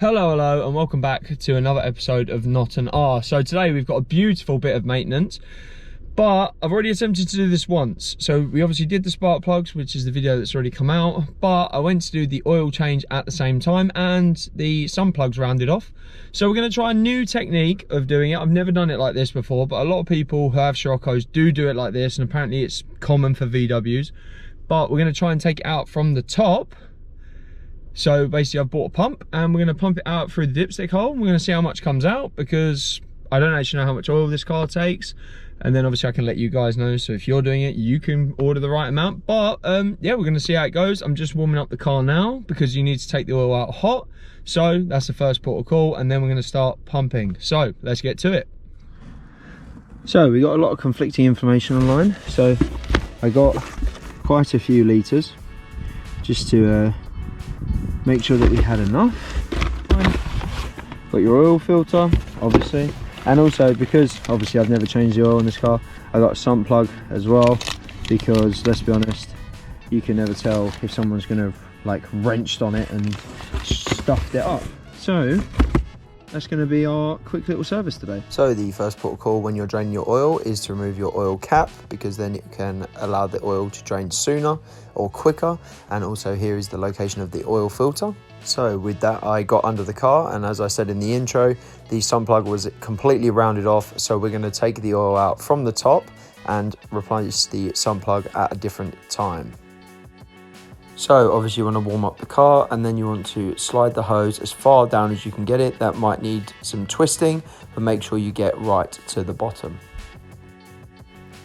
Hello, and welcome back to another episode of NOTaR. So today we've got a beautiful bit of maintenance, but I've already attempted to do this once. So we obviously did the spark plugs, which is the video that's already come out, but I went to do the oil change at the same time and the sun plugs rounded off. So we're going to try a new technique of doing it. I've never done it like this before, but a lot of people who have Sciroccos do it like this, and apparently it's common for VWs. But we're going to try and take it out from the top. So basically I've bought a pump and we're going to pump it out through the dipstick hole. We're going to see how much comes out, because I don't actually know how much oil this car takes. And then obviously I can let you guys know, so if you're doing it you can order the right amount. But yeah, we're going to see how it goes. I'm just warming up the car now because you need to take the oil out hot. So that's the first port of call, and then we're going to start pumping. So let's get to it. So we got a lot of conflicting information online, so I got quite a few litres just to make sure that we had enough. Got your oil filter, obviously, and also because obviously I've never changed the oil in this car, I got a sump plug as well, because let's be honest, you can never tell if someone's gonna like wrenched on it and stuffed it up. So that's going to be our quick little service today. So the first port of call when you're draining your oil is to remove your oil cap, because then it can allow the oil to drain sooner or quicker. And also here is the location of the oil filter. So with that I got under the car, and as I said in the intro, the sun plug was completely rounded off. So we're going to take the oil out from the top and replace the sun plug at a different time. So obviously you want to warm up the car, and then you want to slide the hose as far down as you can get it. That might need some twisting, but make sure you get right to the bottom.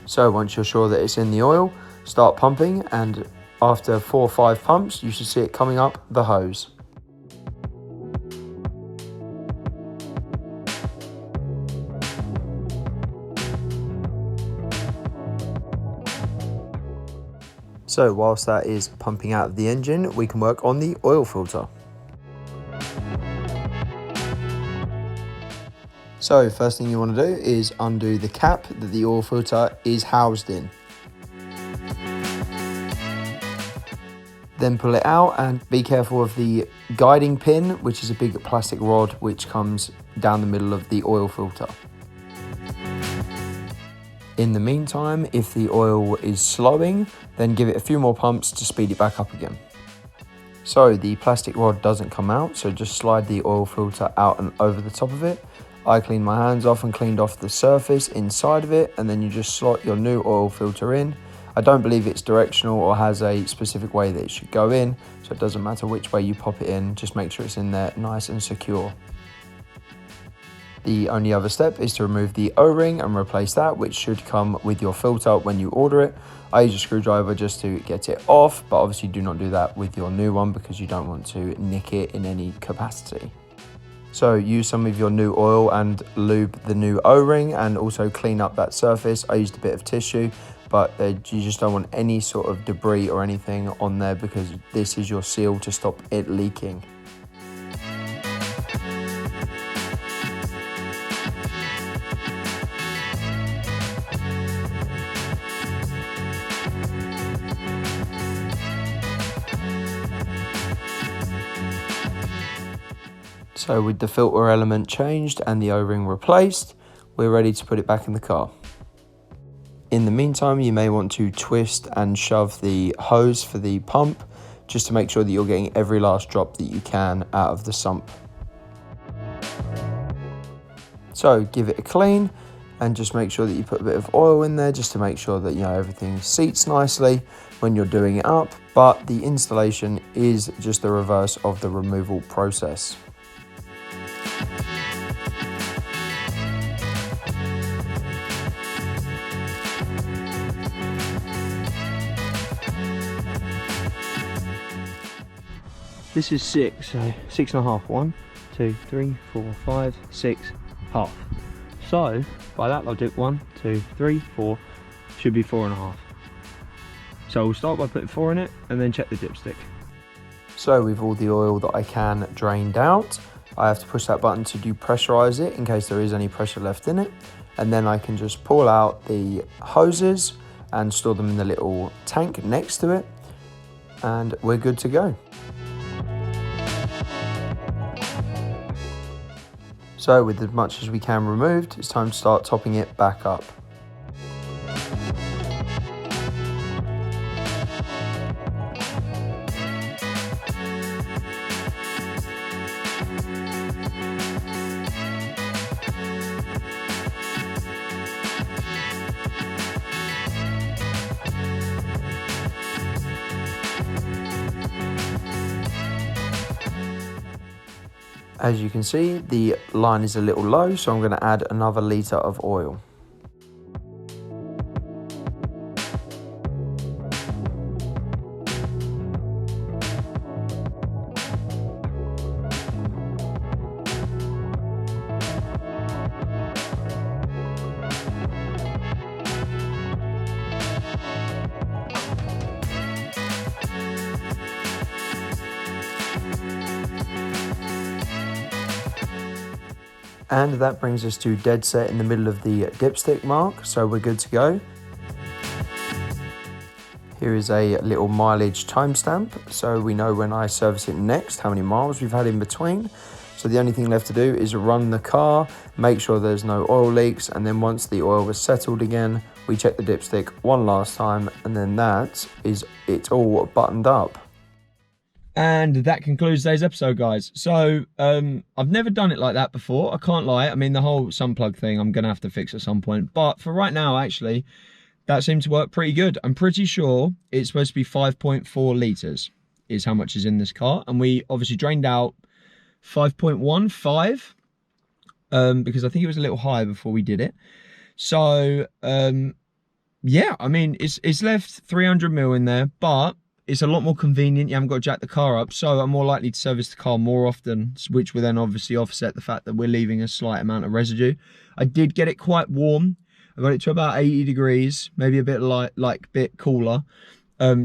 So once you're sure that it's in the oil, start pumping, and after 4 or 5 pumps you should see it coming up the hose. So whilst that is pumping out of the engine, we can work on the oil filter. So first thing you want to do is undo the cap that the oil filter is housed in. Then pull it out and be careful of the guiding pin, which is a big plastic rod which comes down the middle of the oil filter. In the meantime, if the oil is slowing, then give it a few more pumps to speed it back up again. So the plastic rod doesn't come out, so just slide the oil filter out and over the top of it. I cleaned my hands off and cleaned off the surface inside of it, and then you just slot your new oil filter in. I don't believe it's directional or has a specific way that it should go in, so it doesn't matter which way you pop it in, just make sure it's in there nice and secure. The only other step is to remove the O-ring and replace that, which should come with your filter when you order it. I use a screwdriver just to get it off, but obviously do not do that with your new one because you don't want to nick it in any capacity. So use some of your new oil and lube the new O-ring, and also clean up that surface. I used a bit of tissue, but you just don't want any sort of debris or anything on there, because this is your seal to stop it leaking. So with the filter element changed and the O-ring replaced, we're ready to put it back in the car. In the meantime, you may want to twist and shove the hose for the pump, just to make sure that you're getting every last drop that you can out of the sump. So give it a clean and just make sure that you put a bit of oil in there, just to make sure that everything seats nicely when you're doing it up. But the installation is just the reverse of the removal process. This is 6, so 6.5. 1, 2, 3, 4, 5, 6, half. So by that logic, 1, 2, 3, 4 should be 4.5. So we'll start by putting 4 in it and then check the dipstick. So with all the oil that I can drained out, I have to push that button to depressurize it in case there is any pressure left in it, and then I can just pull out the hoses and store them in the little tank next to it, and we're good to go. So with as much as we can removed, it's time to start topping it back up. As you can see, the line is a little low, so I'm going to add another litre of oil. And that brings us to dead set in the middle of the dipstick mark, so we're good to go. Here is a little mileage timestamp, so we know when I service it next how many miles we've had in between. So the only thing left to do is run the car, make sure there's no oil leaks, and then once the oil was settled again, we check the dipstick one last time, and then that is it all buttoned up. And that concludes today's episode, guys. So I've never done it like that before, I can't lie. I mean, the whole sun plug thing I'm gonna have to fix at some point, but for right now, actually, that seemed to work pretty good. I'm pretty sure it's supposed to be 5.4 litres is how much is in this car, and we obviously drained out 5.15 because I think it was a little high before we did it. So yeah, I mean, it's left 300 mil in there, but it's a lot more convenient. You haven't got to jack the car up, so I'm more likely to service the car more often, which will then obviously offset the fact that we're leaving a slight amount of residue. I did get it quite warm. I got it to about 80 degrees, maybe a bit bit cooler,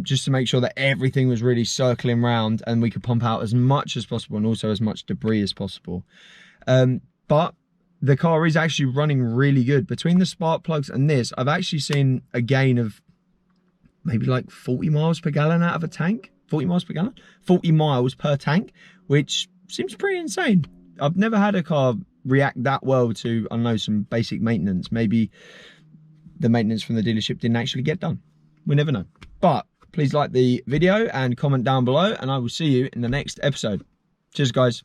just to make sure that everything was really circling round and we could pump out as much as possible and also as much debris as possible. But the car is actually running really good. Between the spark plugs and this, I've actually seen a gain of maybe like 40 miles per gallon out of a tank. 40 miles per gallon? 40 miles per tank, which seems pretty insane. I've never had a car react that well to, I don't know, some basic maintenance. Maybe the maintenance from the dealership didn't actually get done. We never know. But please like the video and comment down below, and I will see you in the next episode. Cheers, guys.